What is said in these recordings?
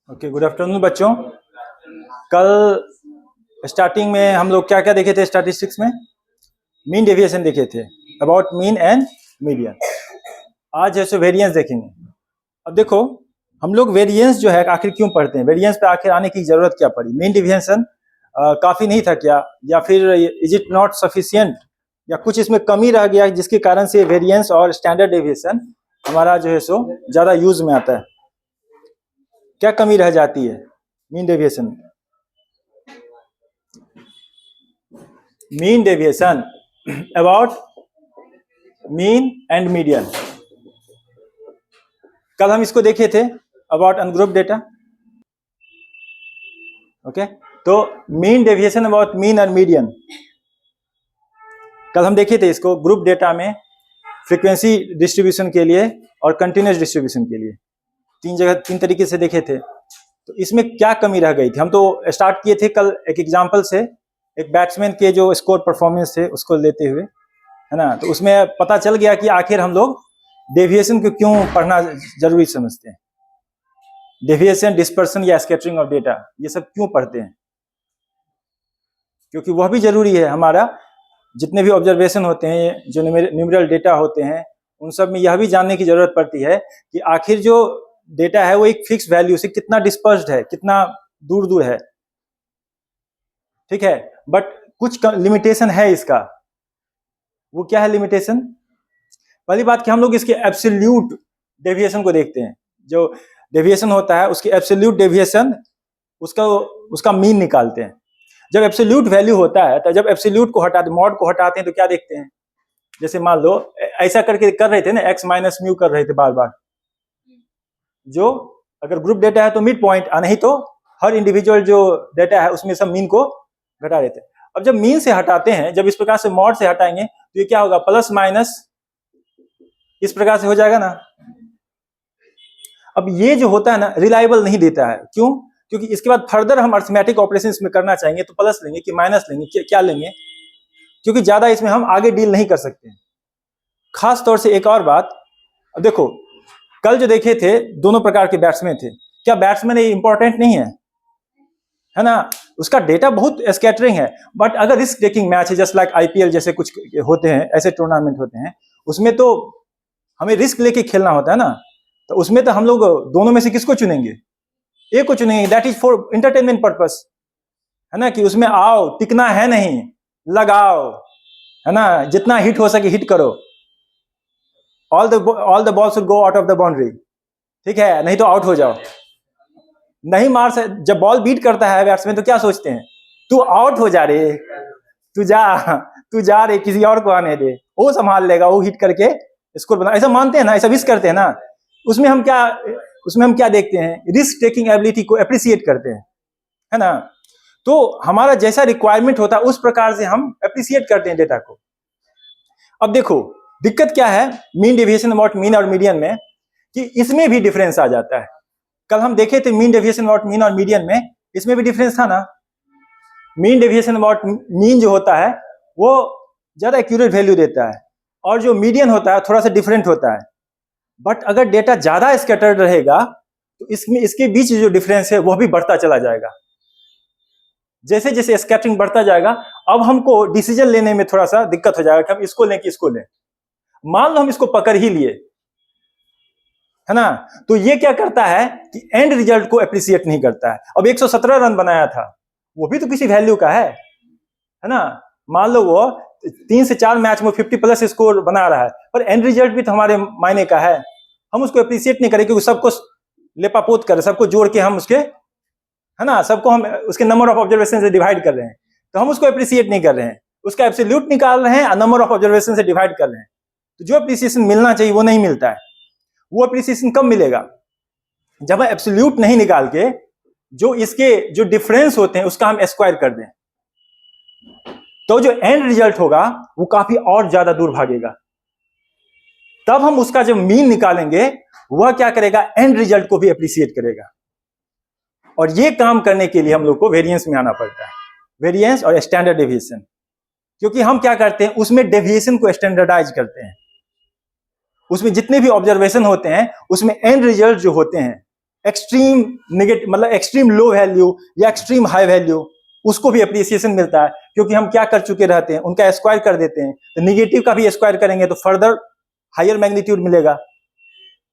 Okay, good afternoon बच्चों। कल starting में हम लोग क्या क्या देखे थे स्टैटिस्टिक्स में? मीन डेविएशन देखे थे, अबाउट मीन एंड मीडियन। आज है सो वेरिएंस देखेंगे। अब देखो, हम लोग वेरिएंस जो है आखिर क्यों पढ़ते हैं, वेरिएंस पे आखिर आने की जरूरत क्या पड़ी? मीन डेविएशन काफी नहीं था क्या, या फिर इज इट नॉट सफिशिएंट, या कुछ इसमें कमी रह गया जिसके कारण से वेरिएंस और स्टैंडर्ड डेविएशन हमारा जो है सो ज्यादा यूज में आता है? क्या कमी रह जाती है मीन डेविएशन में? Mean deviation about mean and median, कल हम इसको देखे थे अबाउट अनग्रुप डेटा। ओके, तो मीन डेविएशन अबाउट मीन और मीडियन कल हम देखे थे इसको ग्रुप डेटा में फ्रीक्वेंसी डिस्ट्रीब्यूशन के लिए और कंटिन्यूस डिस्ट्रीब्यूशन के लिए तीन तरीके से देखे थे। तो इसमें क्या कमी रह गई थी? हम तो स्टार्ट किए थे कल एक एग्जांपल से, एक बैट्समैन के जो स्कोर परफॉर्मेंस थे उसको लेते हुए, है ना। तो उसमें पता चल गया कि आखिर हम लोग डेविएशन को क्यों पढ़ना जरूरी समझते हैं। डेविएशन, डिस्पर्सन या स्कैटरिंग ऑफ डेटा, ये सब क्यों पढ़ते हैं? क्योंकि वह भी जरूरी है। हमारा जितने भी ऑब्जर्वेशन होते हैं, जो न्यूमेरिकल डेटा होते हैं, उन सब में यह भी जानने की जरूरत पड़ती है कि आखिर जो डेटा है वो एक फिक्स वैल्यू से कितना डिस्पर्स्ड है, कितना दूर दूर है, ठीक है। बट कुछ लिमिटेशन है इसका। वो क्या है लिमिटेशन? पहली बात कि हम लोग इसके एब्सोल्यूट डेविएशन को देखते हैं। जो डेविएशन होता है उसकी एब्सोल्यूट डेविएशन, उसका मीन निकालते हैं। जब एब्सोल्यूट वैल्यू होता है, तो जब एब्सोल्यूट को हटाते, मॉड को हटाते हैं, तो क्या देखते हैं? जैसे मान लो ऐसा करके कर रहे थे ना, एक्स माइनस म्यू कर रहे थे बार बार। जो अगर ग्रुप डेटा है तो मिड पॉइंट, नहीं तो हर इंडिविजुअल जो डेटा है उसमें सब मीन को घटा देते हैं। अब जब मीन से हटाते हैं, जब इस प्रकार से मॉड से हटाएंगे, तो ये क्या होगा? प्लस माइनस इस प्रकार से हो जाएगा ना। अब ये जो होता है ना, रिलायबल नहीं देता है। क्यों? क्योंकि इसके बाद फर्दर हम अरिथमेटिक ऑपरेशन इसमें करना चाहेंगे तो प्लस लेंगे कि माइनस लेंगे, क्या लेंगे, क्योंकि ज्यादा इसमें हम आगे डील नहीं कर सकते। खास तौर से एक और बात, अब देखो कल जो देखे थे दोनों प्रकार के बैट्समैन थे। क्या बैट्समैन इंपॉर्टेंट नहीं है ना? उसका डेटा बहुत स्कैटरिंग है, बट अगर रिस्क टेकिंग मैच है, जस्ट लाइक आईपीएल जैसे कुछ होते हैं, ऐसे टूर्नामेंट होते हैं, उसमें तो हमें रिस्क लेके खेलना होता है ना। तो उसमें तो हम लोग दोनों में से किसको चुनेंगे? एक को चुनेंगे। That is for entertainment purpose, है ना, कि उसमें आओ, टिकना है नहीं, लगाओ, है ना, जितना हिट हो सके हिट करो। All the ball should go out of the boundary, ठीक है, नहीं तो आउट हो जाओ। नहीं मार से जब बॉल बीट करता है बैट्समैन, तो क्या सोचते हैं? तू आउट हो जा रे, तू जा रे, किसी और को आने दे, वो संभाल लेगा, वो हिट करके स्कोर बना। ऐसा मानते हैं ना, ऐसा विश करते हैं ना। उसमें हम क्या देखते हैं? रिस्क टेकिंग एबिलिटी को अप्रिसिएट करते हैं, है ना। तो हमारा जैसा रिक्वायरमेंट होता है उस प्रकार से हम अप्रिसिएट करते हैं डेटा को। अब देखो दिक्कत क्या है मीन डेविएशन अबाउट मीन और मीडियन में, कि इसमें भी डिफरेंस आ जाता है। कल हम देखे थे मीन डेविएशन अबाउट मीन और मीडियन में, इसमें भी डिफरेंस था ना। मीन डेविएशन अबाउट मीन जो होता है वो ज्यादा एक्यूरेट वैल्यू देता है, और जो मीडियन होता है थोड़ा सा डिफरेंट होता है। बट अगर डेटा ज्यादा स्कैटर्ड रहेगा तो इसके बीच जो डिफरेंस है वह भी बढ़ता चला जाएगा। जैसे जैसे स्कैटरिंग बढ़ता जाएगा, अब हमको डिसीजन लेने में थोड़ा सा दिक्कत हो जाएगा कि हम इसको लें कि इसको लें। मान लो हम इसको पकड़ ही लिए, है ना, तो ये क्या करता है कि एंड रिजल्ट को अप्रिशिएट नहीं करता है। अब 117 रन बनाया था, वो भी तो किसी वैल्यू का है ना। मान लो वो 3 से 4 मैच में 50 प्लस स्कोर बना रहा है, पर एंड रिजल्ट भी तो हमारे मायने का है। हम उसको अप्रिशिएट नहीं करें, क्योंकि सबको लेपापोत कर, सबको जोड़ के हम उसके, है ना, सबको हम उसके नंबर ऑफ ऑब्जर्वेशन से डिवाइड कर रहे हैं, तो हम उसको अप्रिशिएट नहीं कर रहे हैं। उसका एब्सोल्यूट निकाल रहे हैं और नंबर ऑफ ऑब्जर्वेशन से डिवाइड कर रहे हैं। तो जो अप्रिसिएशन मिलना चाहिए वो नहीं मिलता है। वो अप्रिसिएशन कब मिलेगा? जब हम एब्सोल्यूट नहीं निकाल के जो इसके जो डिफरेंस होते हैं उसका हम स्क्वायर कर दें, तो जो एंड रिजल्ट होगा वो काफी और ज्यादा दूर भागेगा। तब हम उसका जब मीन निकालेंगे, वह क्या करेगा? एंड रिजल्ट को भी अप्रिशिएट करेगा। और ये काम करने के लिए हम लोग को वेरिएंस में आना पड़ता है, वेरिएंस और स्टैंडर्ड डेविएशन। क्योंकि हम क्या करते हैं, उसमें डेविएशन को स्टैंडर्डाइज करते हैं। उसमें जितने भी ऑब्जर्वेशन होते हैं उसमें एंड रिजल्ट जो होते हैं एक्सट्रीम नेगेटिव मतलब एक्सट्रीम लो वैल्यू या एक्सट्रीम हाई वैल्यू, उसको भी अप्रिसिएशन मिलता है, क्योंकि हम क्या कर चुके रहते हैं, उनका स्क्वायर कर देते हैं। तो निगेटिव का भी स्क्वायर करेंगे तो फर्दर हायर मैग्नीट्यूड मिलेगा।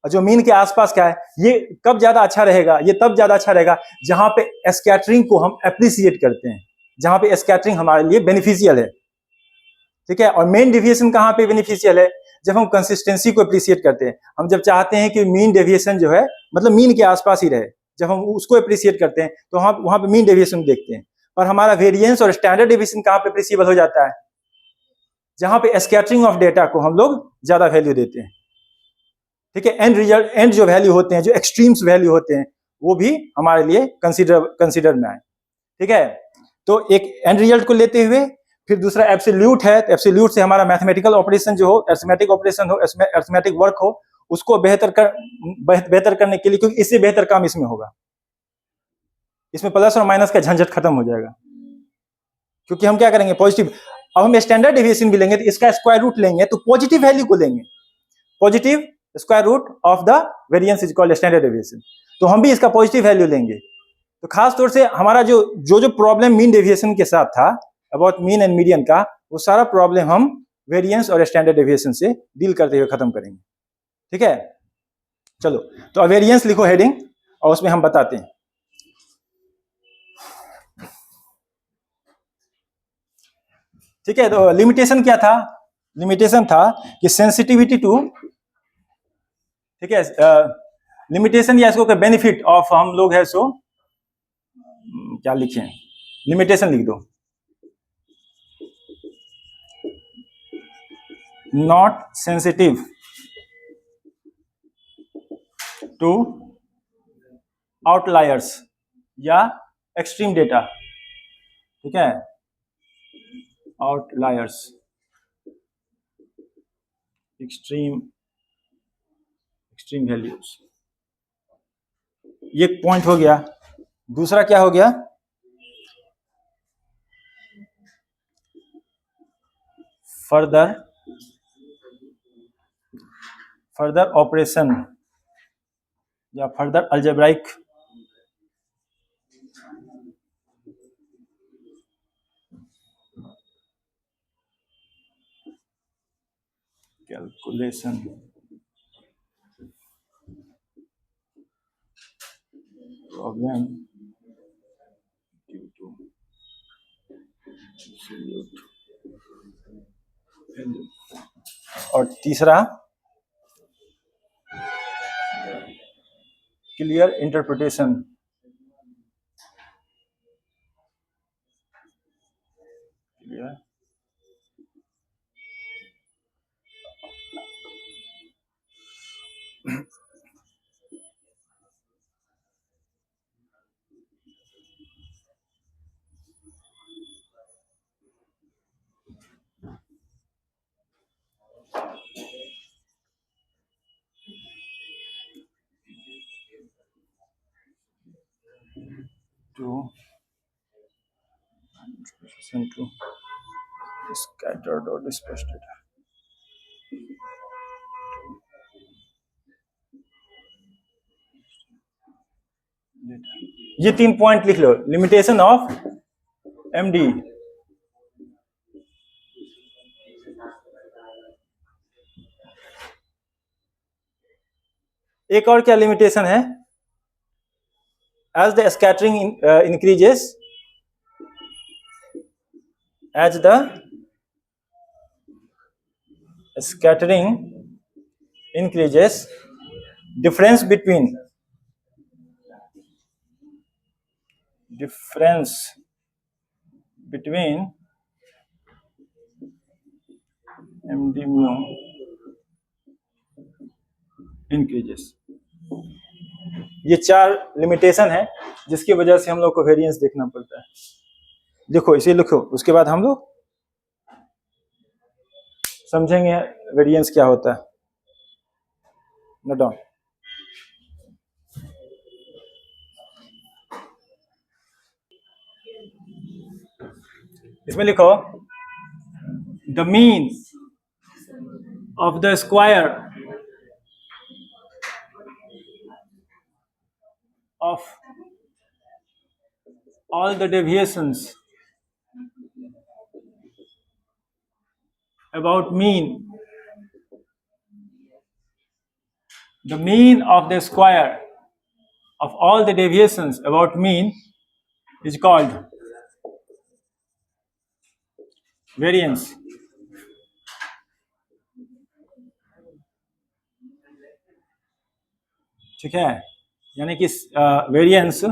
और जो मीन के आसपास क्या है, ये कब ज्यादा अच्छा रहेगा, ये तब ज्यादा अच्छा रहेगा जहां पे स्कैटरिंग को हम अप्रिसिएट करते हैं, जहां पे स्कैटरिंग हमारे लिए बेनिफिशियल है। ठीक है। और मेन डेविएशन कहां पे बेनिफिशियल है, जब हम कंसिस्टेंसी को अप्रिशिएट करते हैं। हम जब चाहते हैं कि मीन डेविएशन जो है मतलब मीन के आसपास ही रहे, जब हम उसको अप्रिशिएट करते हैं तो हम वहां पे मीन डेविएशन देखते हैं। और हमारा वेरिएंस और स्टैंडर्ड डेविएशन कहां पे अप्रिशिएबल हो जाता है, जहां पे स्कैटरिंग ऑफ डेटा को हम लोग ज्यादा वैल्यू देते हैं। ठीक है। एंड रिजल्ट, एंड जो वैल्यू होते हैं, जो एक्सट्रीम्स वैल्यू होते हैं, वो भी हमारे लिए कंसिडर में आए। ठीक है। तो एक एंड रिजल्ट को लेते हुए फिर दूसरा एब्सोल्यूट है। एब्सोल्यूट से हमारा मैथमेटिकल ऑपरेशन जो हो, अरिथमेटिक ऑपरेशन हो, अरिथमेटिक वर्क हो, उसको बेहतर करने के लिए, क्योंकि इससे बेहतर काम इसमें होगा, इसमें प्लस और माइनस का झंझट खत्म हो जाएगा। क्योंकि हम क्या करेंगे, पॉजिटिव। अब हम स्टैंडर्ड डेविएशन भी लेंगे तो इसका स्क्वायर रूट लेंगे, तो पॉजिटिव वैल्यू को लेंगे। Positive square root of the variance is called standard deviation. तो हम भी इसका पॉजिटिव वैल्यू लेंगे। तो खास तौर से हमारा जो प्रॉब्लम मीन डेविएशन के साथ था, अबाउट मीन एंड मीडियन का, वो सारा प्रॉब्लम हम वेरिएंस और स्टैंडर्ड डेविएशन से डील करते हुए खत्म करेंगे। ठीक है। चलो, तो वेरिएंस लिखो हेडिंग, और उसमें हम बताते हैं। ठीक है। तो लिमिटेशन क्या था, लिमिटेशन था कि सेंसिटिविटी टू, ठीक है, लिमिटेशन या इसको बेनिफिट ऑफ हम लोग है सो क्या लिखे, लिमिटेशन लिख दो, नॉट सेंसिटिव टू आउटलायर्स या एक्सट्रीम डेटा। ठीक है, आउटलायर्स, एक्सट्रीम वैल्यूज, ये पॉइंट हो गया। दूसरा क्या हो गया, फर्दर ऑपरेशन या further algebraic calculation problem due to absolute value. और तीसरा clear interpretation, clear to scattered or dispersed data। ये 3 पॉइंट लिख लो, लिमिटेशन ऑफ एमडी। एक और क्या लिमिटेशन है, as the scattering increases, as the scattering increases, difference between md mu increases। ये 4 limitation है जिसकी वजह से हम लोग को वेरिएंस देखना पड़ता है। देखो इसे लिखो, उसके बाद हम लोग समझेंगे वेरिएंस क्या होता है। नोट डाउन, इसमें लिखो the mean of the square of all the deviations about mean, the mean of the square of all the deviations about mean is called variance. ठीक है, यानी कि वेरिएंस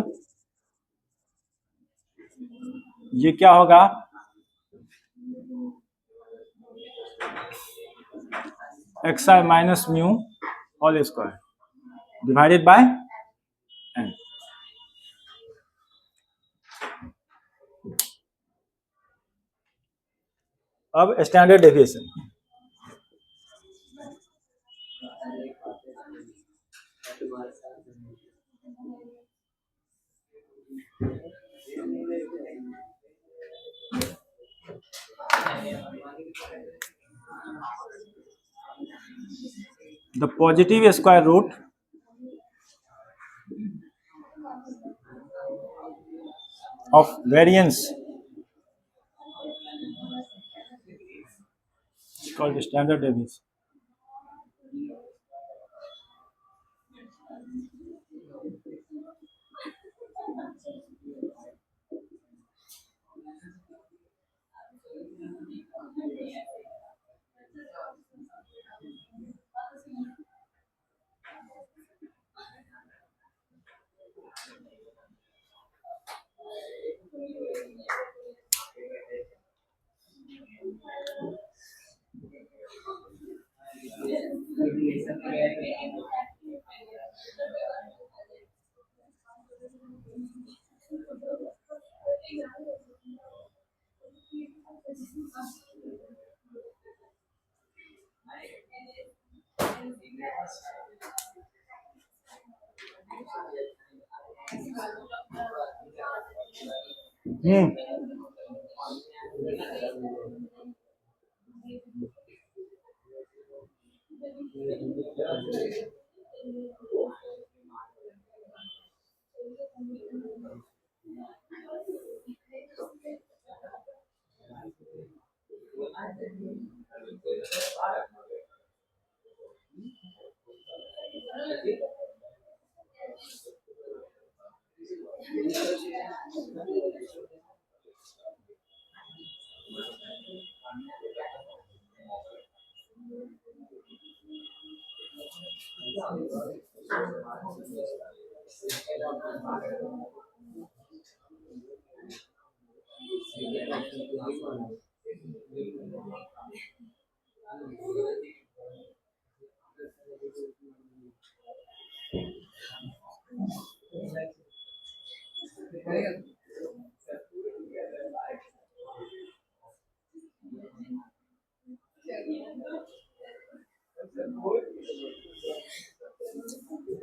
ये क्या होगा, xi minus mu whole square divided by n. अब standard deviation, the positive square root of variance is called standard deviation.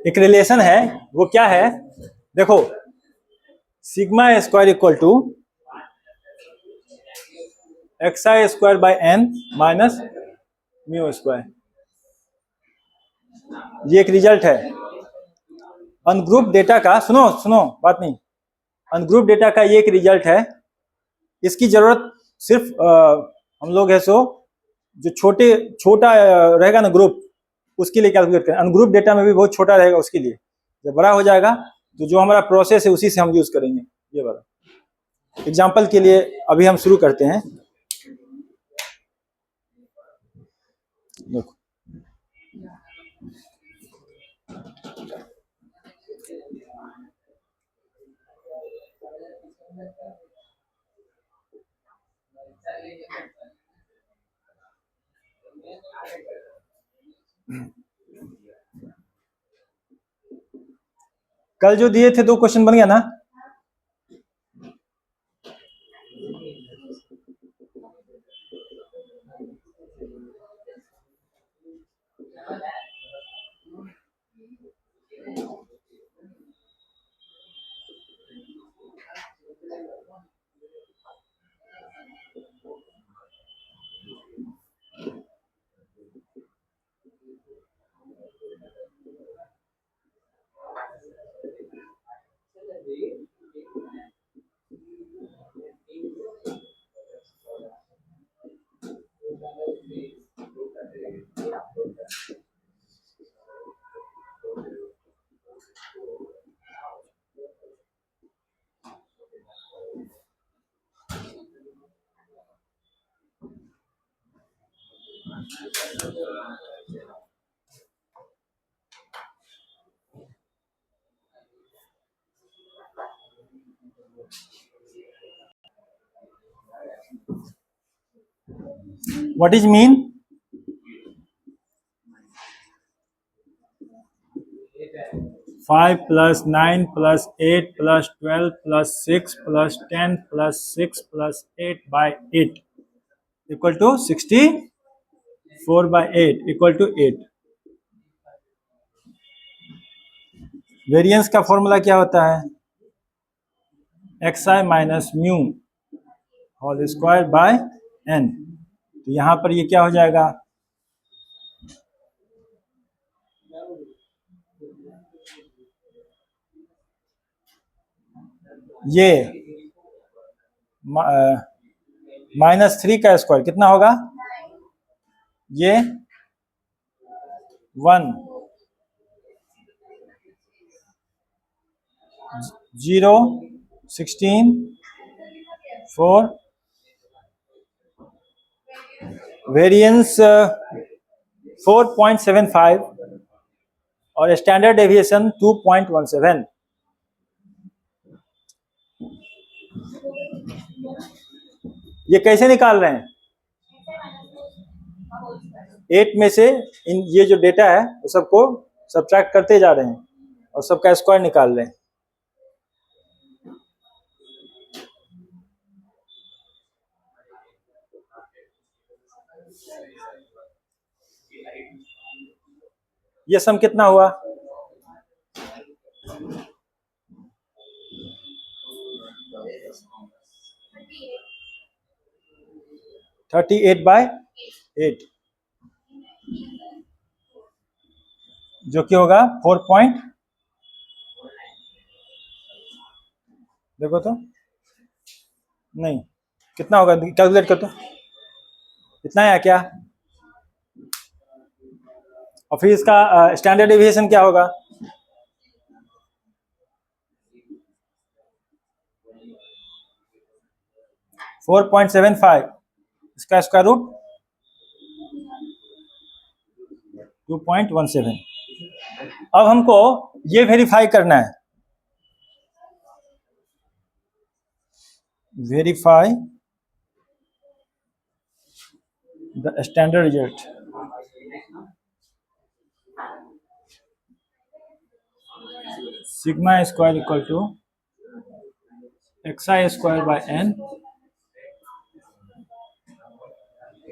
एक relation है, वो क्या है, देखो sigma square equal to x i square by n minus mu square, ये एक result है अनग्रुप डेटा का। सुनो सुनो बात नहीं, अनग्रुप डेटा का ये एक रिजल्ट है। इसकी जरूरत सिर्फ हम लोग है सो जो छोटा रहेगा ना ग्रुप, उसके लिए कैलकुलेट करें। अनग्रुप डेटा में भी बहुत छोटा रहेगा, उसके लिए जब बड़ा हो जाएगा तो जो हमारा प्रोसेस है उसी से हम यूज करेंगे। ये वाला एग्जांपल के लिए अभी हम शुरू करते हैं। देखो कल जो दिए थे 2 क्वेश्चन बन गया ना? What is mean? Five plus 9 plus 8 plus 12 plus 6 plus 10 plus 6 plus 8 by 8 equal to 64 by 8 equal to 8. Variance का फॉर्मूला क्या होता है? xi minus mu whole square by n. तो यहां पर ये क्या हो जाएगा? ये -3 का स्क्वायर कितना होगा? ये 1 0 16 4 वेरिएंस 4.75 और स्टैंडर्ड डेविएशन 2.17. ये कैसे निकाल रहे हैं? 8 में से इन ये जो डेटा है वो सबको सब्ट्रैक्ट करते जा रहे हैं और सबका स्क्वायर निकाल रहे हैं. ये सम कितना हुआ? 38 बाय 8 जो कि होगा 4. देखो तो नहीं कितना होगा, कैलकुलेट कर तो इतना है क्या? और फिर इसका स्टैंडर्ड डेविएशन क्या होगा? 4.75 इसका स्क्वायर रूट 2.17. अब हमको ये वेरीफाई करना है, verify the standard result. Sigma square equal to xi square by n.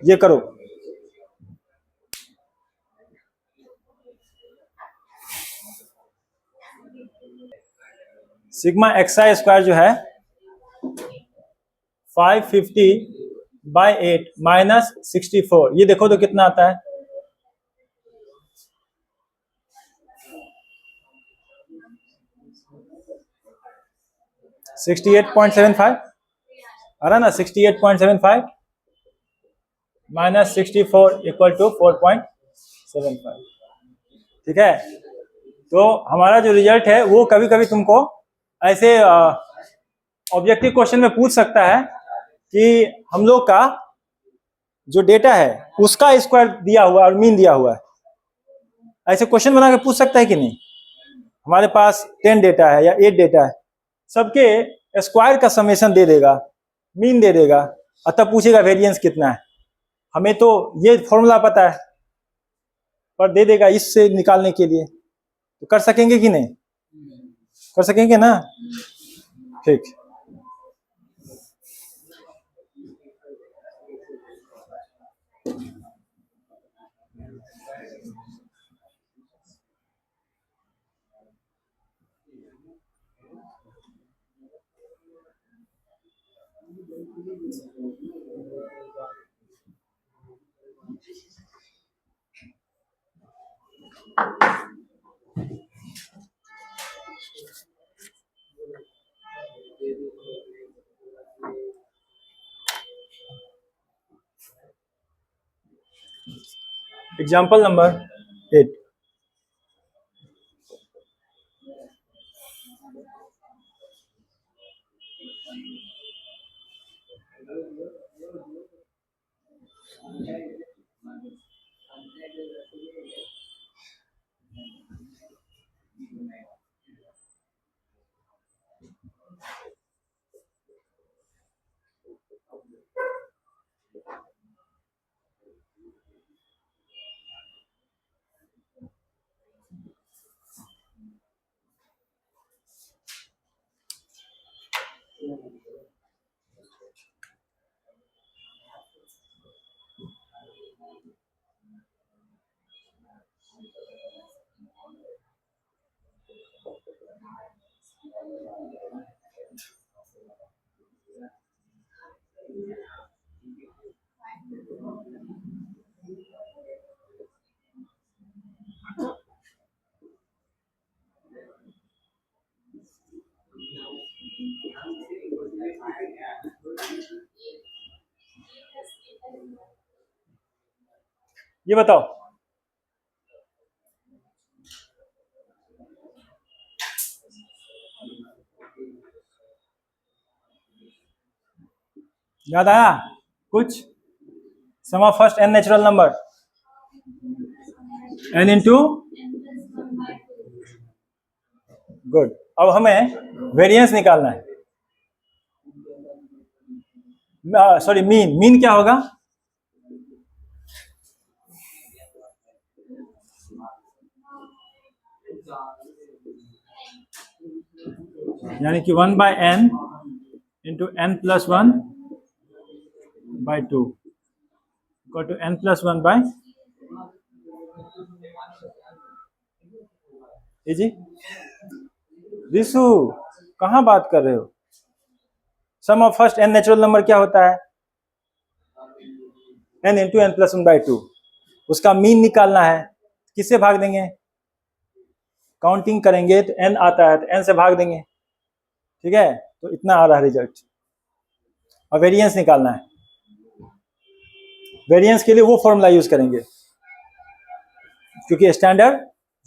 ये करो. सिग्मा xi स्क्वायर जो है 550 बाय 8 माइनस 64. ये देखो तो कितना आता है? 68.75 आ रहा ना? 68.75 माइनस 64 इक्वल टू 4.75. ठीक है. तो हमारा जो रिजल्ट है वो कभी कभी तुमको ऐसे ऑब्जेक्टिव क्वेश्चन में पूछ सकता है कि हम लोग का जो डेटा है उसका स्क्वायर दिया हुआ और मीन दिया हुआ है. ऐसे क्वेश्चन बना के पूछ सकता है कि नहीं? हमारे पास 10 डेटा है या 8 डेटा है, सबके स्क्वायर का समेशन दे देगा, मीन दे देगा और तब पूछेगा वेरिएंस कितना है. हमें तो ये फॉर्मूला पता है पर दे देगा इससे निकालने के लिए. तो कर सकेंगे कि नहीं? कर सकेंगे ना? ठीक. Example number 8. ये बताओ, याद आया कुछ? Sum of first n natural number n into, good. अब हमें वेरिएंस निकालना है, सॉरी मीन क्या होगा? यानी कि 1/n into n plus 1/2 equal to n plus 1/, जी रिशु कहाँ बात कर रहे हो? Sum of first n natural number क्या होता है? n into n plus 1/2। उसका मीन निकालना है, किससे भाग देंगे? काउंटिंग करेंगे तो n आता है तो n से भाग देंगे, ठीक है? तो इतना आ रहा है रिजल्ट। अब वेरिएंस निकालना है, वेरिएंस के लिए वो फॉर्मूला यूज करेंगे, क्योंकि स्टैंडर्ड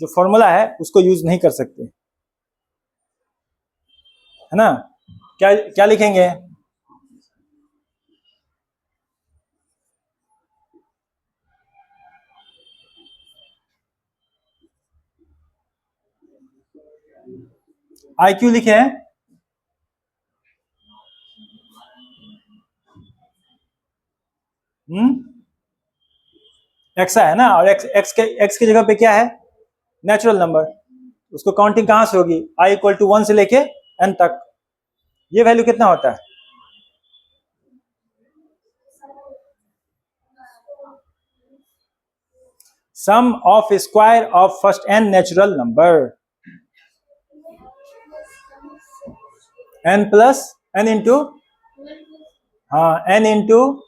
जो फॉर्मूला है उसको यूज नहीं कर सकते, है ना? क्या क्या लिखेंगे? आई क्यू लिखे हैं, एक्सा है ना, और एक्स की जगह पे क्या है? Natural number. उसको काउंटिंग कहां से होगी? आई इक्वल टू 1 से लेके n तक। ये वैल्यू कितना होता है? Sum of square of first n natural number, n plus n into, हाँ n into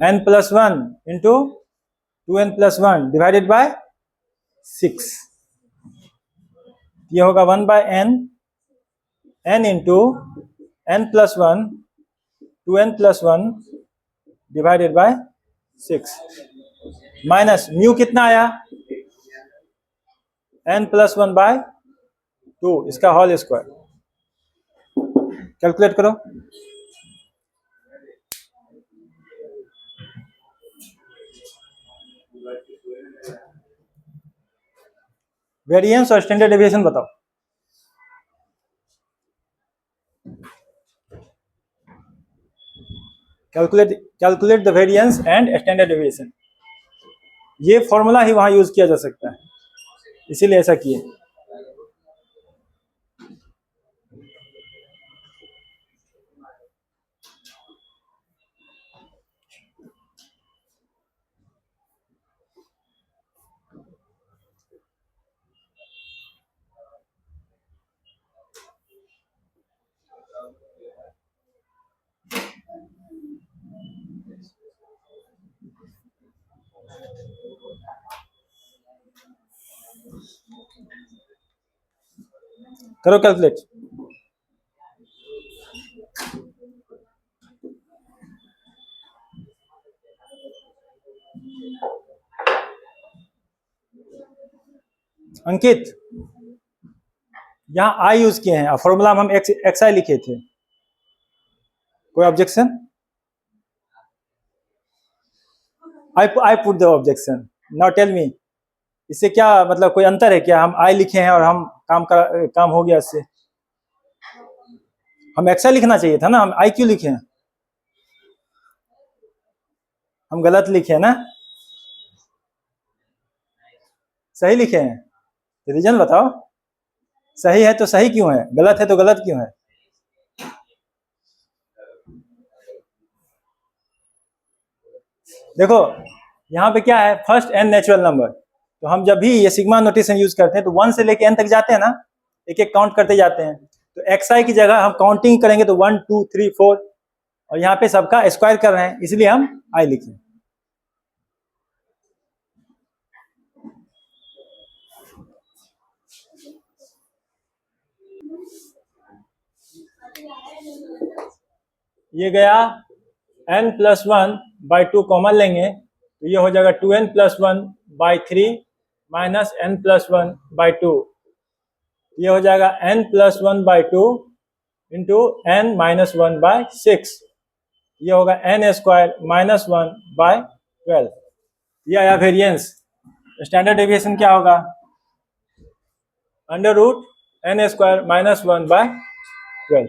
n plus 1 into 2n plus 1 divided by 6। ये होगा 1/n, n into n plus 1 2n plus 1 divided by 6 minus mu कितना आया? n plus 1/2, इसका whole square. Calculate करो। Variance और standard deviation बताओ। Calculate the variance and standard deviation. ये formula ही वहां यूज किया जा सकता है, इसीलिए ऐसा किए। करो कैलकुलेट। अंकित, यहां आई यूज किए हैं, फॉर्मूला में हम एक्स आई लिखे थे। कोई objection? I put the objection, now tell me, इससे क्या मतलब कोई अंतर है क्या? हम आई लिखे हैं और हम काम हो गया इससे। हम एक्स आई लिखना चाहिए था ना, हम आई क्यों लिखे हैं? हम गलत लिखे हैं ना, सही लिखे हैं, रीजन बताओ। सही है तो सही क्यों है, गलत है तो गलत क्यों है? देखो यहाँ पे क्या है, फर्स्ट एन नेचुरल नंबर, तो हम जब भी ये सिग्मा नोटेशन यूज करते हैं तो 1 से लेके n तक जाते हैं ना, एक एक काउंट करते जाते हैं। तो xi की जगह हम काउंटिंग करेंगे तो 1 2 3 4, और यहाँ पे सबका स्क्वायर कर रहे हैं इसलिए हम i लिखे। ये गया n+1/2 कॉमन लेंगे तो ये हो जाएगा 2n+1/3 माइनस n+1/2, ये हो जाएगा n+1/2 इंटू n-1/6, ये होगा n² -1/12। ये आया वेरिएंस। स्टैंडर्ड डेविएशन क्या होगा, √n² -1/12।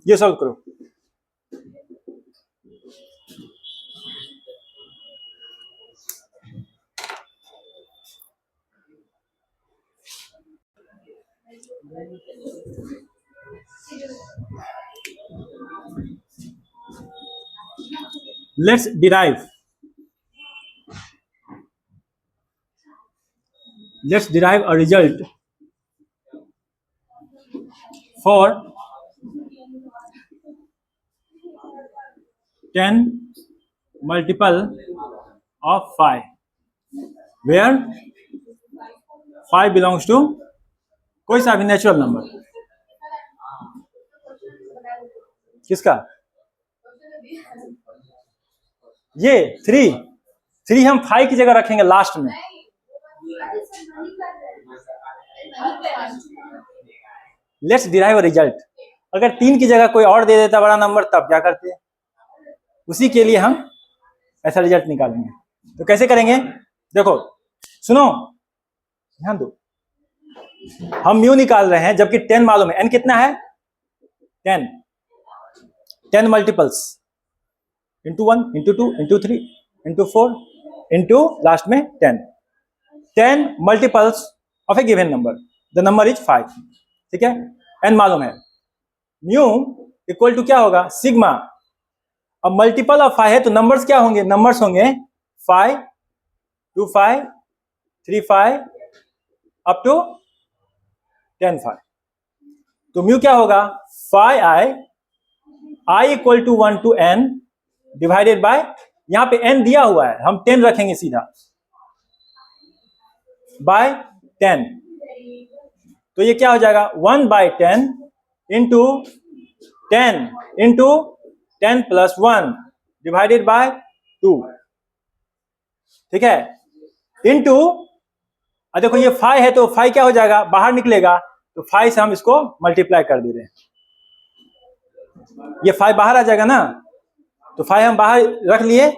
ये सॉल्व करो। Let's derive a result for 10 multiple of 5 where 5 belongs to कोई सा भी नेचुरल नंबर। किसका? ये 3 हम 5 की जगह रखेंगे लास्ट में। Let's derive a result. अगर 3 की जगह कोई और दे देता बड़ा नंबर तब क्या करते हैं, उसी के लिए हम ऐसा रिजल्ट निकालेंगे। तो कैसे करेंगे, देखो सुनो ध्यान दो, हम म्यू निकाल रहे हैं जबकि 10 मालूम है। n कितना है 10 multiples into 1 into 2 into 3 into 4 into last में 10 multiples of A given number, the number is 5। ठीक है, n मालूम है, म्यू इक्वल टू क्या होगा सिग्मा। अब मल्टीपल ऑफ 5 है तो नंबर्स क्या होंगे, नंबर्स होंगे 5 2 5 3 5 अप टू 10 5। तो म्यू क्या होगा 5i equal to 1 to n divided by, यहां पे n दिया हुआ है हम 10 रखेंगे सीधा, बाय 10। तो ये क्या हो जाएगा 1/10 इंटू 10 इंटू 10 + 1 डिवाइडेड बाय 2। ठीक है, इंटू देखो ये 5 है तो 5 क्या हो जाएगा बाहर निकलेगा, तो 5 से हम इसको मल्टीप्लाई कर दे रहे हैं, ये 5 बाहर आ जाएगा ना, तो 5 हम बाहर रख लिए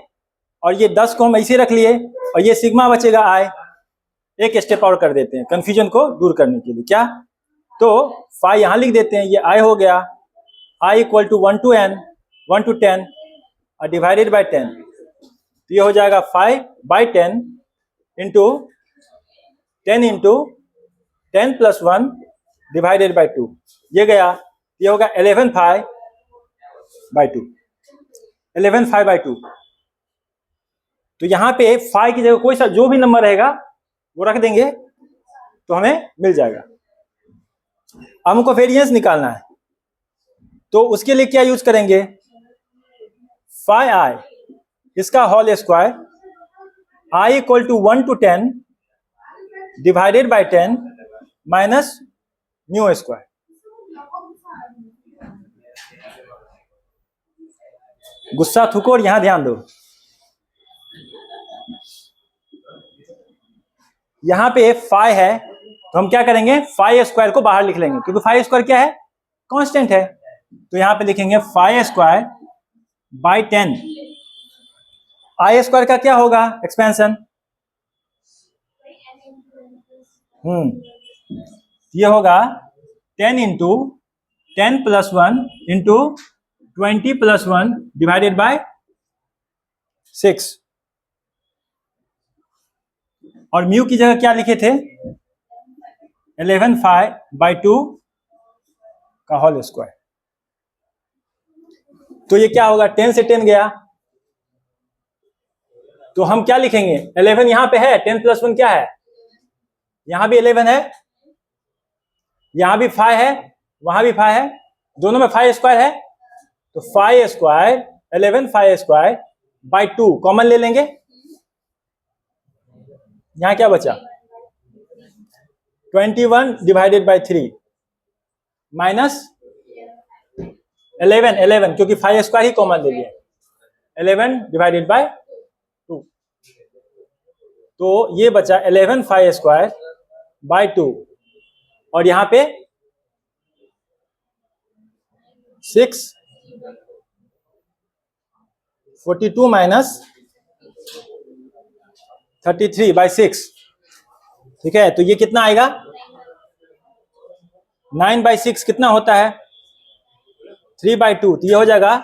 और ये 10 को हम ऐसे रख लिए और ये सिग्मा बचेगा i। एक स्टेप और कर देते हैं कंफ्यूजन को दूर करने के लिए, क्या तो 5 यहां लिख देते हैं, ये i हो गया i equal to 1 to n 1 to 10 और डिवाइडेड बाय 10। तो ये हो जाएगा 5/10 इंटू 10 इंटू 10 + 1 डिवाइडेड बाय 2, ये गया, ये होगा 11/5/2 11/5/2। तो यहां पे 5 की जगह कोई सा जो भी नंबर रहेगा वो रख देंगे तो हमें मिल जाएगा। हमको वेरिएंस निकालना है तो उसके लिए क्या यूज करेंगे 5i इसका whole square i equal to 1 to 10 divided by 10 minus mu square. गुस्सा थूको और यहां ध्यान दो। यहां पे फाई है तो हम क्या करेंगे, फाई स्क्वायर को बाहर लिख लेंगे, क्योंकि फाई स्क्वायर क्या है, कांस्टेंट है। तो यहां पे लिखेंगे phi square by 10। I square का क्या होगा एक्सपेंशन, ये होगा 10 into 10 plus 1 into 20 plus 1 divided by 6। और म्यू की जगह क्या लिखे थे, 11 फाई बाई 2 का होल स्क्वायर। तो ये क्या होगा, 10 से 10 गया तो हम क्या लिखेंगे, 11 यहां पे है, 10 प्लस 1 क्या है, यहां भी 11 है, यहां भी 5 है, वहां भी 5 है, दोनों में 5 स्क्वायर है। तो 5 स्क्वायर 11 5 स्क्वायर बाई 2 कॉमन ले लेंगे, यहां क्या बचा 21 डिवाइडेड बाई 3 माइनस 11 क्योंकि 5 स्क्वायर ही कॉमन ले लिया, 11 डिवाइडेड बाय 2। तो ये बचा 11 5 स्क्वायर बाय 2 और यहां पे 6 42 माइनस 33 बाई 6। ठीक है, तो ये कितना आएगा 9 बाई 6 कितना होता है 3 बाई 2, तो ये हो जाएगा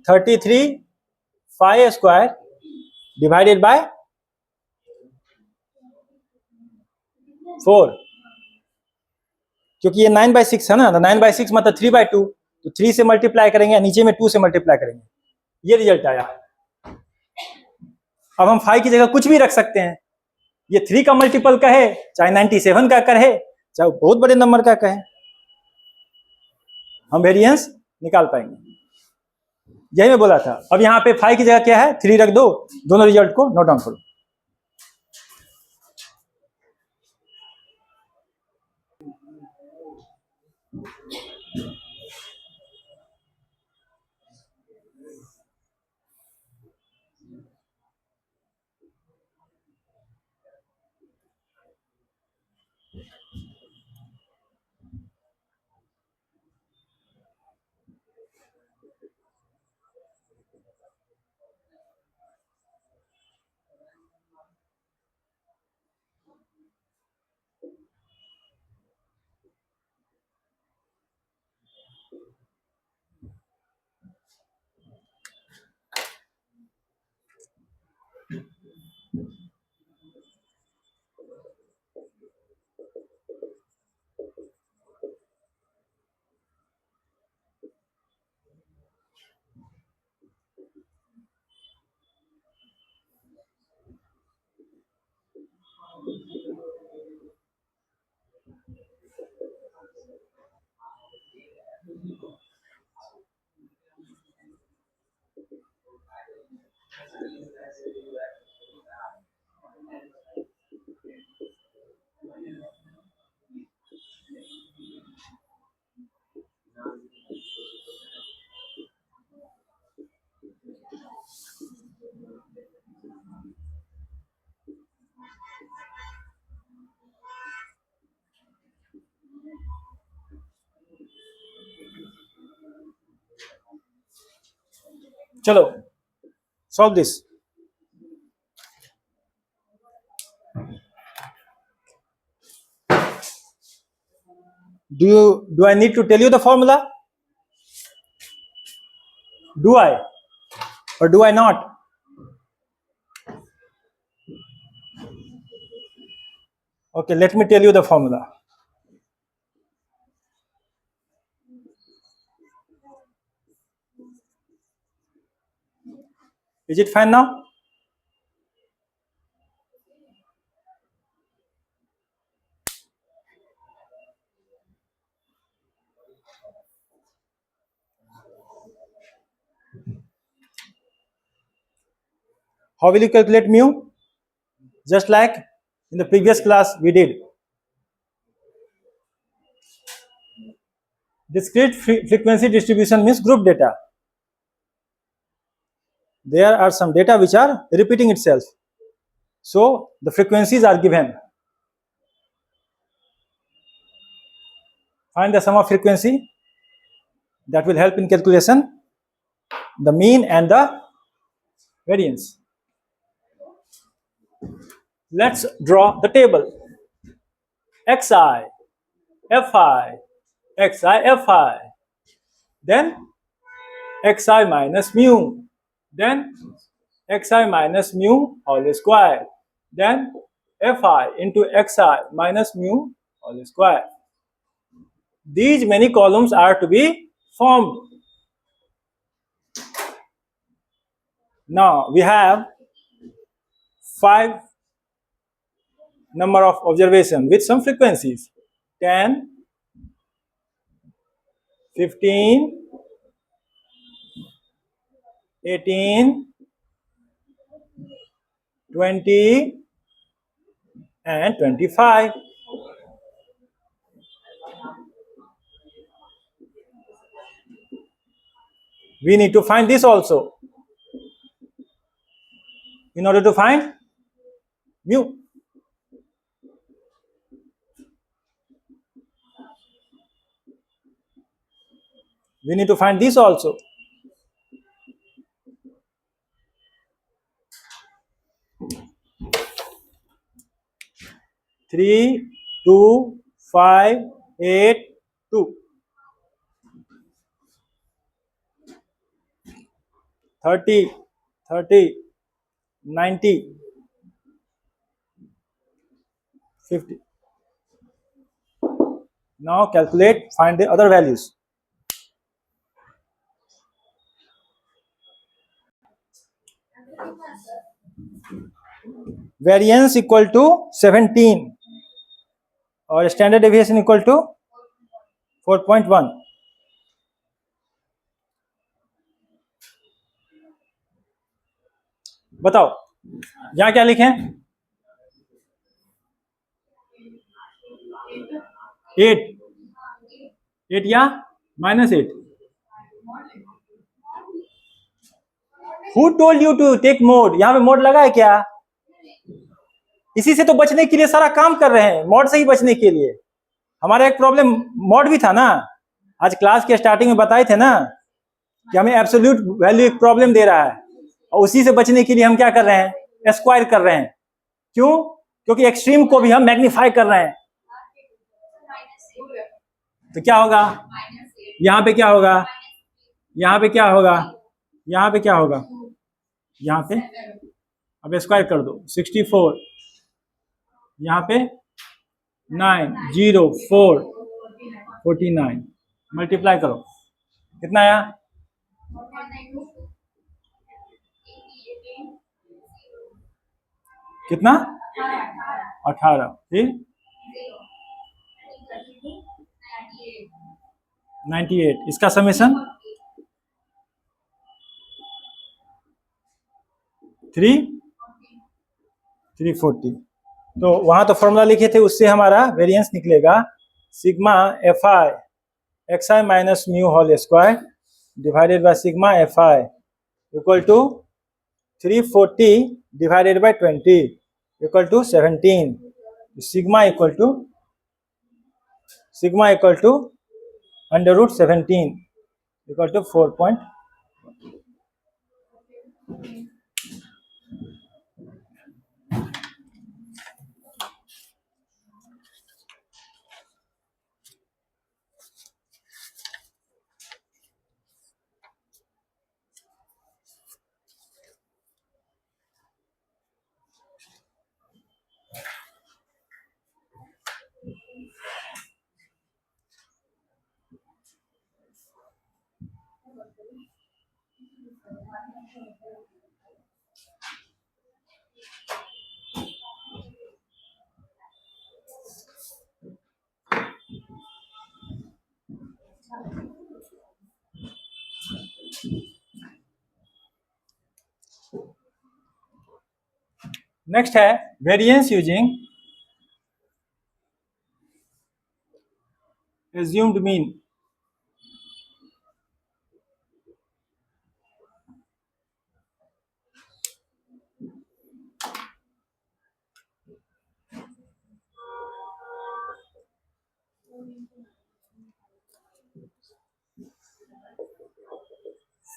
33 5 स्क्वायर डिवाइडेड बाय 4, क्योंकि ये 9 बाई 6 है ना, तो 9 बाई 6 मतलब 3 बाई 2, तो 3 से मल्टीप्लाई करेंगे, नीचे में 2 से मल्टीप्लाई करेंगे, ये रिजल्ट आया। अब हम 5 की जगह कुछ भी रख सकते हैं, ये 3 का मल्टीपल कहे, चाहे 97 का कहे, चाहे बहुत बड़े नंबर का कहे, हम वेरिएंस निकाल पाएंगे। यही मैं बोला था। अब यहाँ पे 5 की जगह क्या है 3 रख दो, दोनों रिजल्ट को नोट डाउन करो। चलो solve this. Do I need to tell you the formula? Do I or do I not? Okay, let me tell you the formula. Is it fine now? How will you calculate mu? Just like in the previous class we did. Discrete frequency distribution means group data. There are some data which are repeating itself. So the frequencies are given. Find the sum of frequency. That will help in calculation. The mean and the variance. Let's draw the table. Xi, Fi, Xi, Fi. Then Xi minus mu. Then Xi minus mu whole square. Then Fi into Xi minus mu whole square. These many columns are to be formed. Now we have 5 number of observation with some frequencies: 10, 15, 18, 20 and 25. We need to find this also. In order to find mu, we need to find this also. Three, 2, 5, 8, 2. 30, 30, 90, 50. Now calculate, find the other values. Variance equal to 17 or standard deviation equal to 4.1. बताओ यहाँ क्या लिखें? 8 या -8? Who told you to take mode? यहाँ पे mode लगा है क्या? इसी से तो बचने के लिए सारा काम कर रहे हैं, मॉड से ही बचने के लिए. हमारा एक प्रॉब्लम मॉड भी था ना. आज क्लास के स्टार्टिंग में बताए थे ना कि हमें एब्सोल्यूट वैल्यू एक प्रॉब्लम दे रहा है और उसी से बचने के लिए हम क्या कर रहे हैं? स्क्वायर कर रहे हैं. क्यों? क्योंकि एक्सट्रीम को भी हम मैग्नीफाई कर रहे हैं. तो क्या होगा? यहाँ पे क्या होगा? यहाँ पे क्या होगा? यहाँ पे क्या होगा? यहाँ पे अब स्क्वायर कर दो. 64 यहाँ पे 9 0 4 49 मल्टीप्लाई करो. कितना आया? कितना? 18. फिर 98. इसका समेशन 340. तो वहां तो फॉर्मूला लिखे थे, उससे हमारा वेरिएंस निकलेगा sigma Fi xi minus mu whole square divided by sigma Fi equal to 340 divided by 20 equal to 17. Sigma equal to under root 17 equal to 4. Next है variance using assumed mean.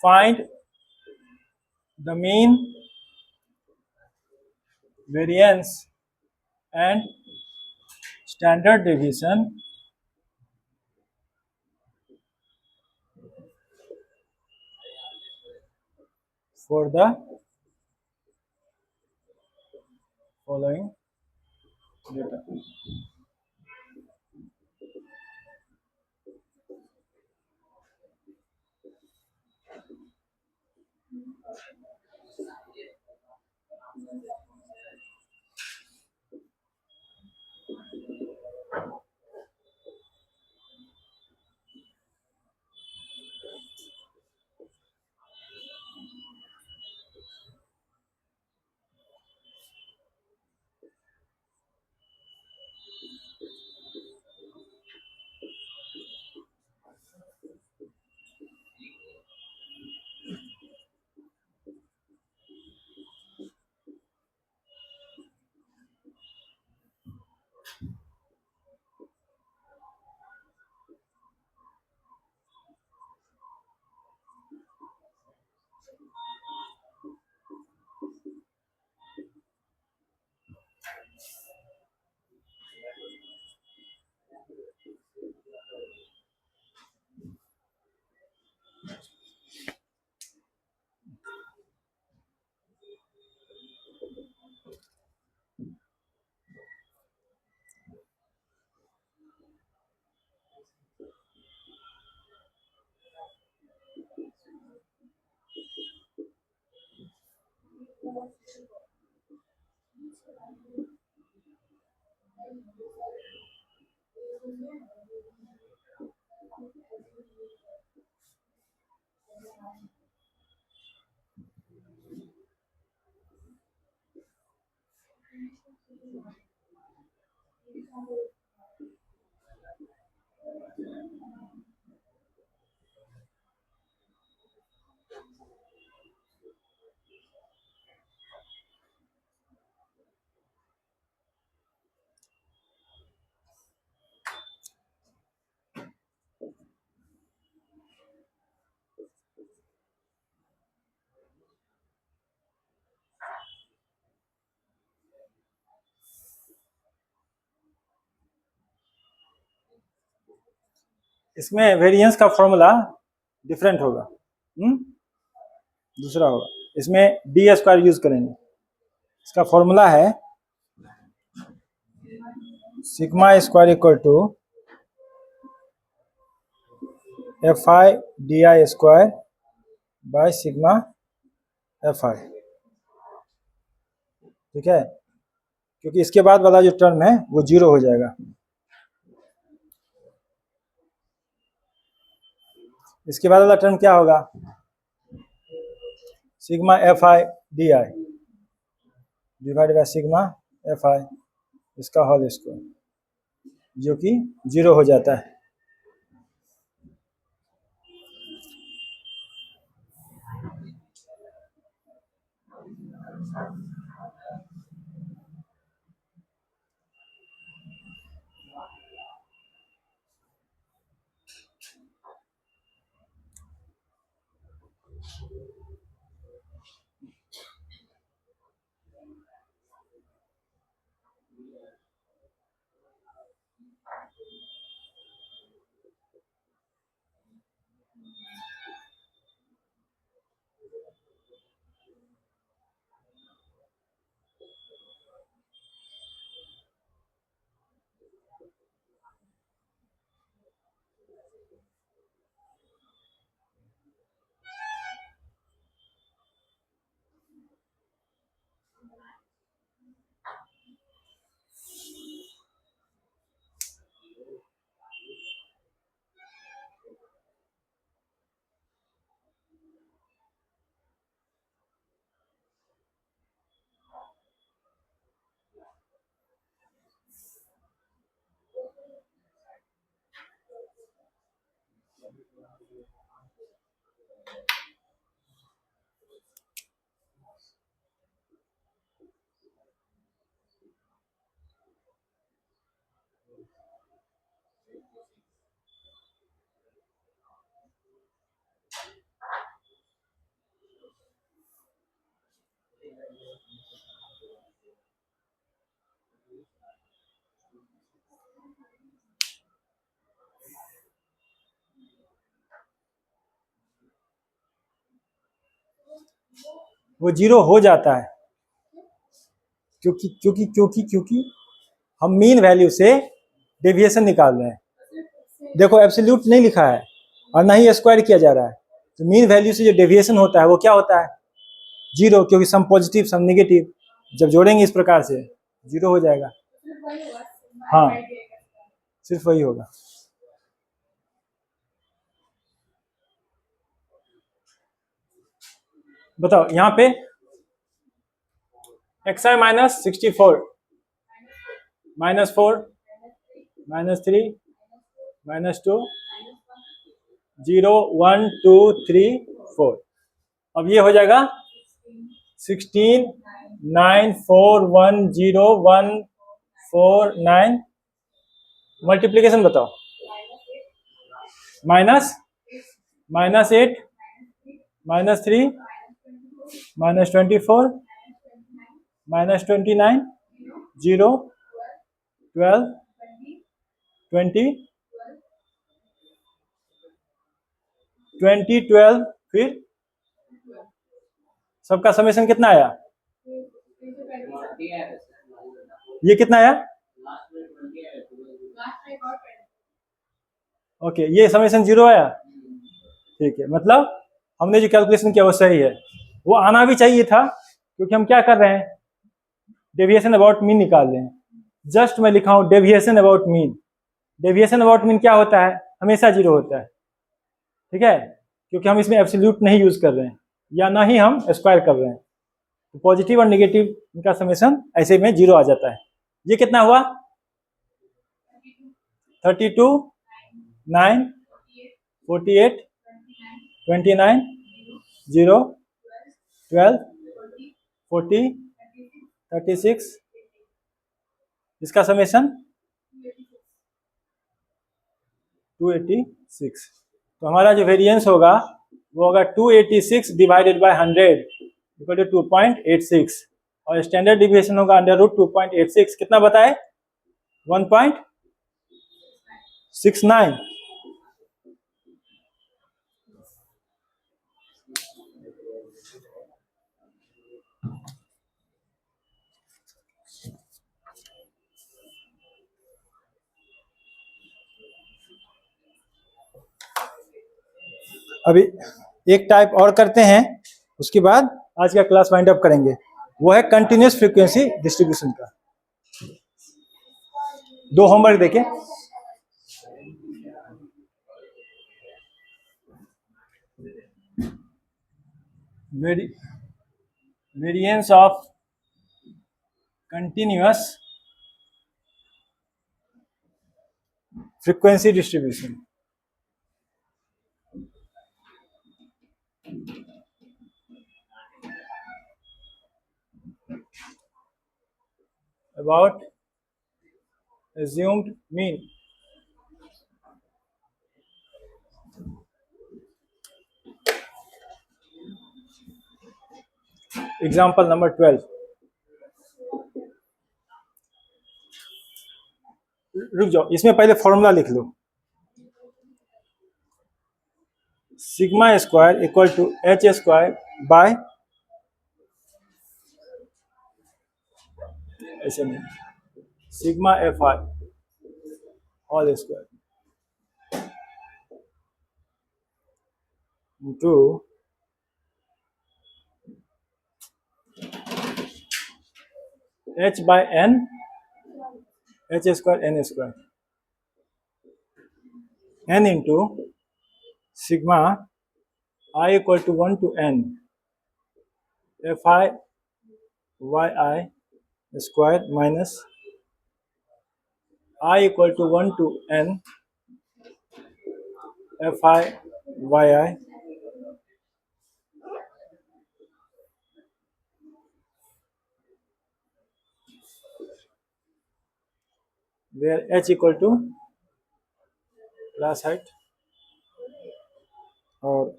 Find the mean, variance, and standard deviation for the following data. इसमें variance का formula different होगा, दूसरा होगा। इसमें D square use करेंगे। इसका formula है sigma square equal to f i d i square by sigma F i, ठीक है, क्योंकि इसके बाद वाला जो टर्म है वो जीरो हो जाएगा। इसके बाद वाला टर्म क्या होगा, sigma F i d I divide by sigma F I इसका होल स्क्वायर, जो कि जीरो हो जाता है। वो जीरो हो जाता है क्योंकि क्योंकि क्योंकि क्योंकि हम मीन वैल्यू से डेविएशन निकाल रहे हैं। देखो एब्सोल्यूट नहीं लिखा है और ना ही स्क्वायर किया जा रहा है, तो मीन वैल्यू से जो डेविएशन होता है वो क्या होता है? जीरो, क्योंकि सम पॉजिटिव सम नेगेटिव जब जोड़ेंगे इस प्रकार से जीरो हो जाएगा। हाँ, सिर्फ वही होगा। बताओ यहाँ पे xi माइनस 64 -4 -3 -2 0 1 2 3 4। अब ये हो जाएगा 16 9 4 1 0 1 4 9। मल्टीप्लीकेशन बताओ। -8 -3 -24 -29 0 12 20 20 12 फिर सबका समेशन कितना आया? ये कितना आया? ओके, ये समेशन जीरो आया। ठीक है, मतलब हमने जो कैलकुलेशन किया वो सही है। वो आना भी चाहिए था क्योंकि हम क्या कर रहे हैं? डेविएशन अबाउट मीन निकाल रहे हैं। जस्ट मैं लिखा हूं deviation about mean. Deviation about mean क्या होता है? हमेशा जीरो होता है। ठीक है, क्योंकि हम इसमें एब्सोल्यूट नहीं यूज कर रहे हैं या ना ही हम स्क्वायर कर रहे हैं, तो पॉजिटिव और नेगेटिव इनका समेशन ऐसे में जीरो आ जाता है। ये कितना हुआ? 32 9 48 29 0 12 40 36। इसका समेशन 286। तो हमारा जो वेरिएंस होगा वो होगा 286 डिवाइडेड बाय 100 इक्वल टू 2.86 और स्टैंडर्ड डिविएशन होगा अंडर रूट 2.86। कितना बताए? 1.69। अभी एक टाइप और करते हैं, उसके बाद आज का क्लास वाइंड अप करेंगे। वो है कंटिन्यूअस फ्रीक्वेंसी डिस्ट्रीब्यूशन का। दो होमवर्क देखें। Variance of continuous frequency distribution. about assumed mean. Example number 12. रुक जाओ, इसमें पहले फॉर्मूला लिख लो। Sigma square equal to H square by, ऐसे नहीं, sigma F I whole square into H by N, H square N square, N into sigma I equal to 1 to n F I Y I square minus I equal to 1 to n F I Y I where H equal to class height और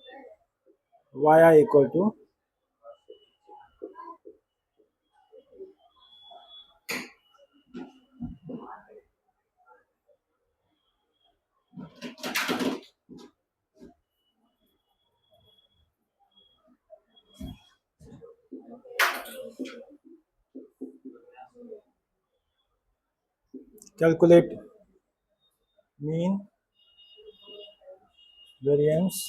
Y I equal to calculate mean variance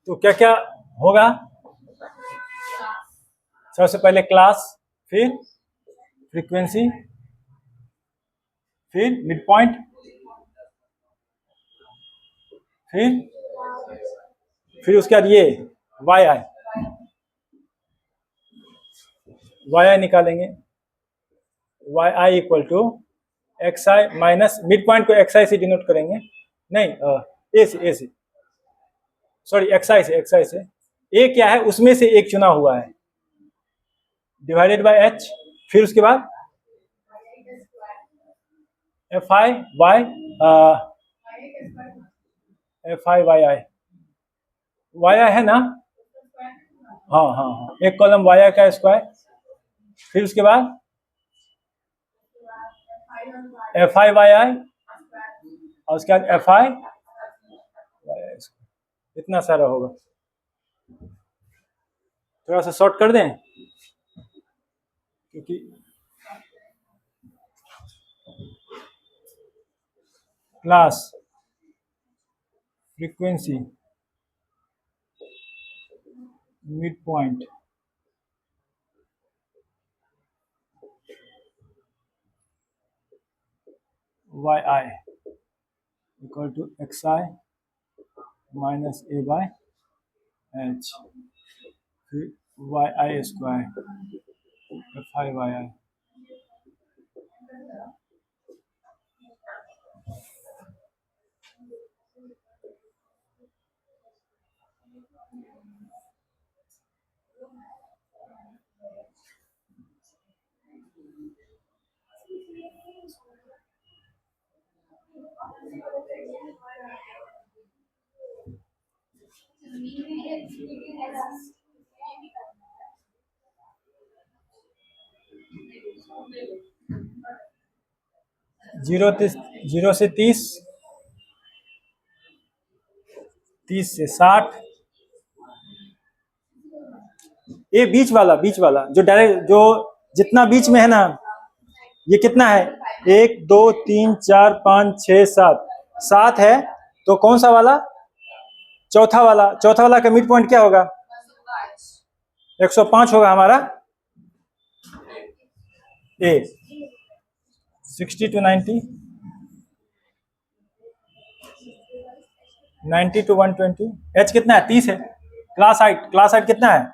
तो क्या क्या होगा? सबसे पहले class, फिर frequency, फिर mid point, फिर उसके बाद ये वाई आई, निकालेंगे। Y I equal to x I minus mid point को एक्स आई से डिनोट करेंगे, नहीं ए से सॉरी एक्स आई से ए क्या है उसमें से एक चुना हुआ है डिवाइडेड बाय एच, फिर उसके बाद एफ आई वाई वाई आई है ना, हाँ, एक कॉलम वाई आई का स्क्वायर, फिर उसके बाद एफ आई वाई आई और उसके बाद एफ आई वाई आई, इतना सारा होगा। थोड़ा सा शॉर्ट कर दें क्योंकि class, frequency, mid point, Y I equal to x I minus A by H, फिर Y I square F I Y I. Zero से 30, 30 से 60, ये बीच वाला जो डायरेक्ट जो जितना बीच में है ना, ये कितना है 1 2 3 4 5 6 7 7 है, तो कौन सा वाला? चौथा वाला का मिड पॉइंट क्या होगा? 105 होगा हमारा ए। 60 to 90, 90 to 120, एच कितना है? 30 है। क्लास हाइट कितना है?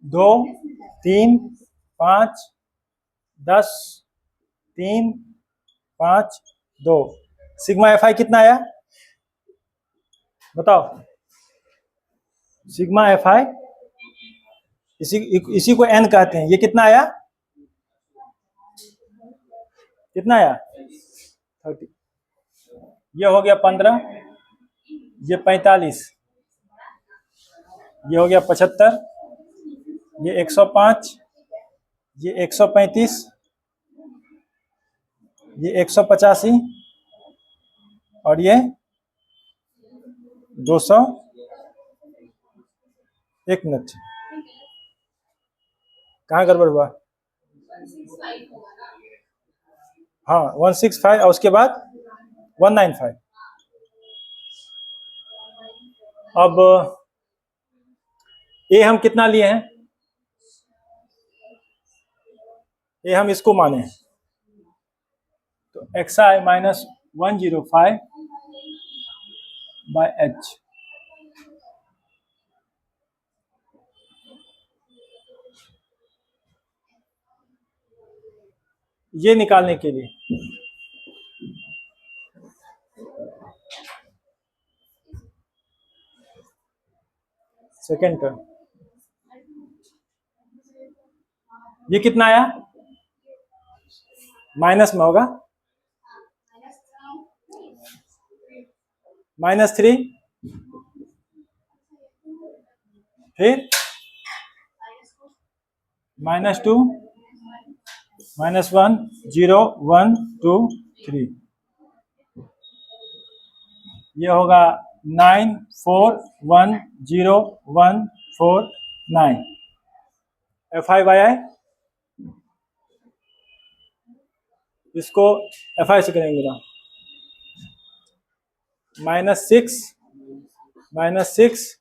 दो, 3, 5, 10, 3, 5, 2। सिग्मा एफ आई कितना आया बताओ? सिग्मा एफ आई इसी को एन कहते हैं। ये कितना आया? कितना आया? 30। ये हो गया 15, ये 45, ये हो गया 75, ये 105, ये 135, ये 185 और ये 200। एक मिनट, कहाँ गड़बड़ हुआ? हाँ 165 और उसके बाद 195। अब ए हम कितना लिए हैं? ए हम इसको माने हैं तो xi माइनस 105 बाय h। ये निकालने के लिए सेकेंड टर्म ये कितना आया? माइनस में होगा, -3, फिर -2, -1, 0, 1, 2, 3। ये होगा 9, 4, 1, 0, 1, 4, 9। एफ आई वाई आई इसको एफ आई से करेंगे ना, -6, -6,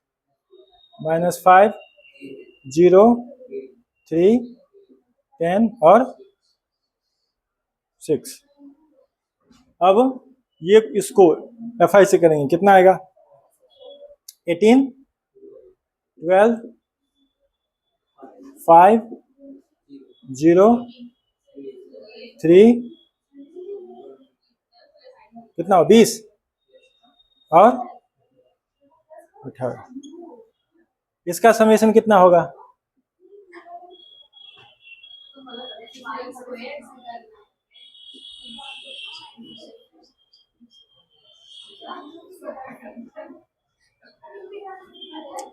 -5, 0, 3, 10 और 6। अब ये इसको एफ आई से करेंगे, कितना आएगा? 18, 12, 5, 0, 3, कितना हो? 20 और 18। इसका समेशन कितना होगा?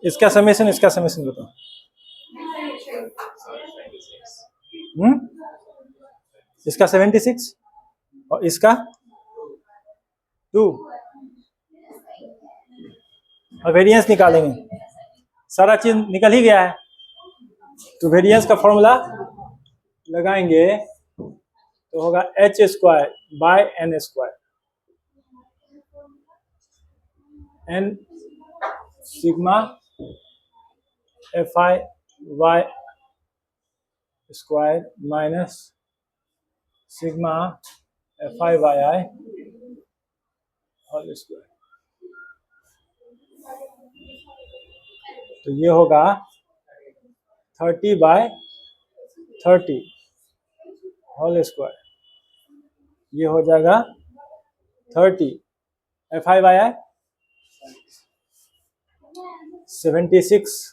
इसका समेशन बताओ। इसका 76 और इसका 2 और वेरिएंस निकालेंगे। सारा चीज निकल ही गया है तो वेरिएंस का फॉर्मूला लगाएंगे तो होगा h² by n²। n sigma F I y square minus sigma F I Y i whole square. तो ये होगा 30/30 होल स्क्वायर। ये हो जाएगा 30 एफ आई वाई आई 76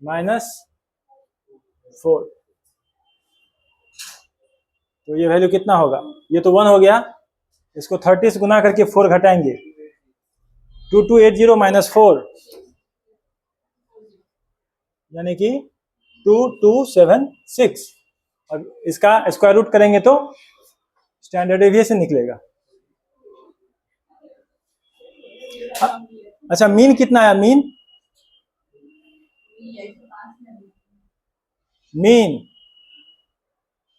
-4। तो ये वैल्यू कितना होगा? ये तो 1 हो गया, इसको 30 से गुना करके 4 घटाएंगे, 2280 -4 यानी कि 2276। और इसका स्क्वायर रूट करेंगे तो स्टैंडर्ड डेविएशन निकलेगा। अच्छा मीन कितना आया? मीन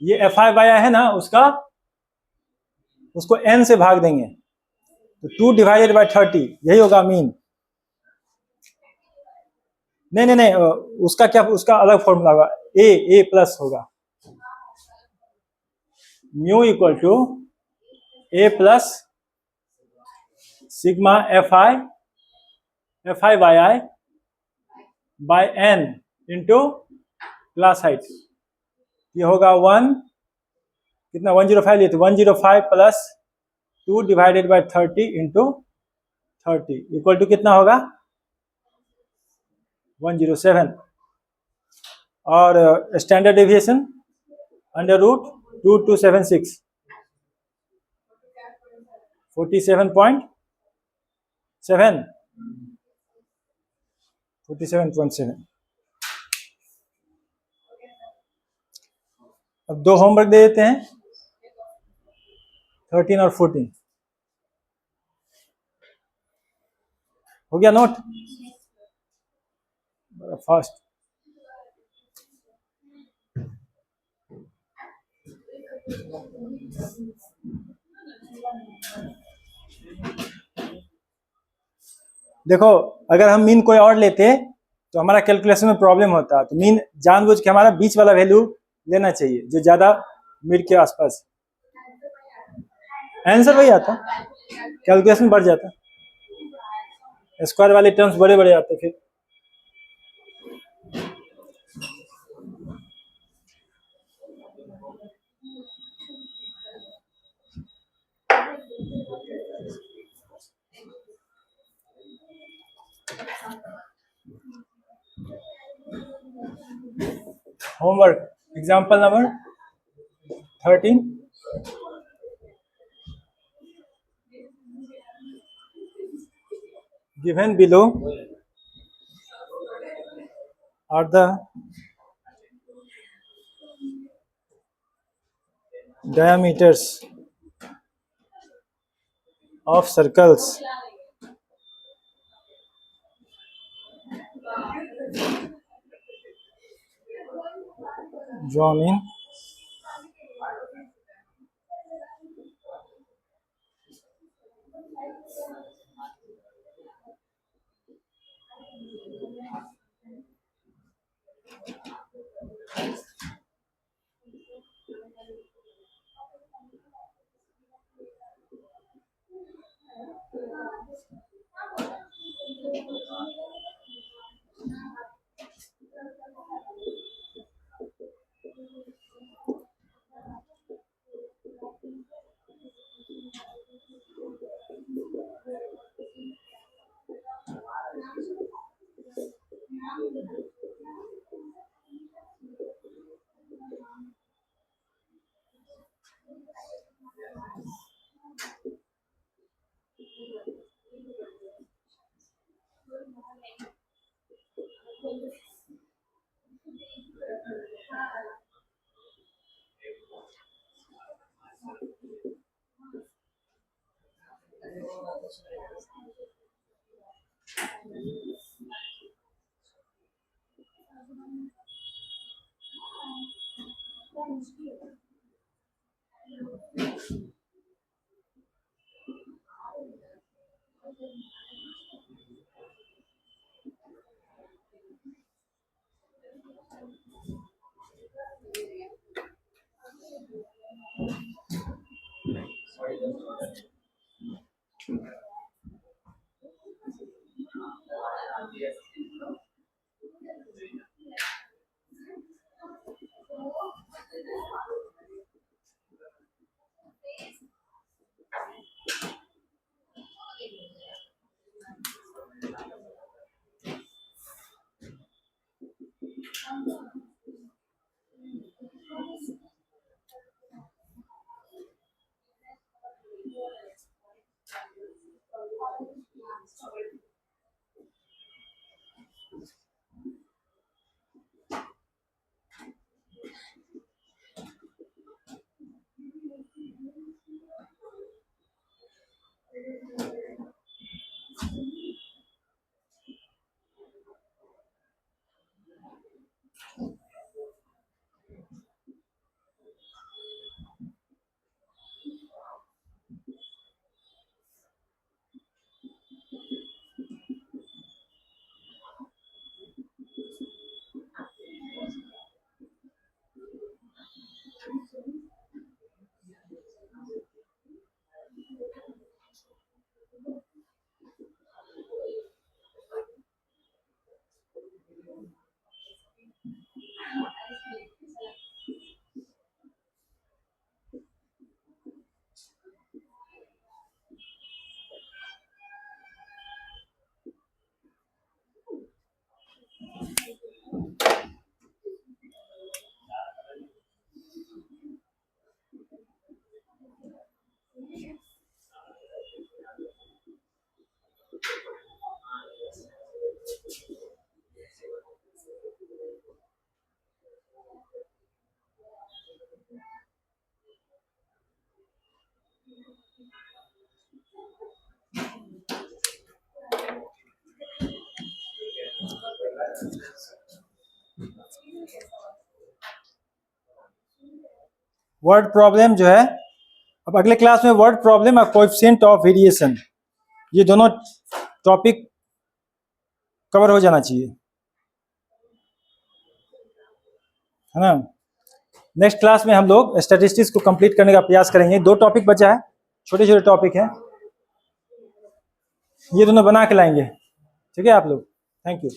ये एफ आई वाई है ना, उसको n से भाग देंगे तो 2/30 यही होगा मीन। नहीं उसका क्या, उसका अलग फॉर्मूला होगा, a प्लस होगा mu equal to a plus sigma F I Y i by n into class height. ये होगा 105 लिए थे, 105 plus 2 divided by 30 into 30 equal to कितना होगा 107। और स्टैंडर्ड डेविएशन अंडर रूट 2276 47.7 47.7। अब दो होमवर्क दे देते हैं 13 और 14। हो गया नोट फास्ट। देखो अगर हम मीन कोई और लेते तो हमारा कैलकुलेशन में प्रॉब्लम होता, तो मीन जानबूझ के हमारा बीच वाला वैल्यू लेना चाहिए जो ज्यादा मिड के आसपास, आंसर वही आता, कैलकुलेशन बढ़ जाता, स्क्वायर वाले टर्म्स बड़े बड़े आते फिर। Homework example number 13। Given below are the diameters of circles drawn in word problem जो है, अब अगले क्लास में वर्ड प्रॉब्लम और कोएफिशिएंट ऑफ वेरिएशन, ये दोनों टॉपिक कवर हो जाना चाहिए, है ना। नेक्स्ट क्लास में हम लोग स्टैटिस्टिक्स को कंप्लीट करने का प्रयास करेंगे। 2 टॉपिक बचा है, छोटे छोटे टॉपिक हैं, ये दोनों बना के लाएंगे। ठीक है आप लोग, थैंक यू।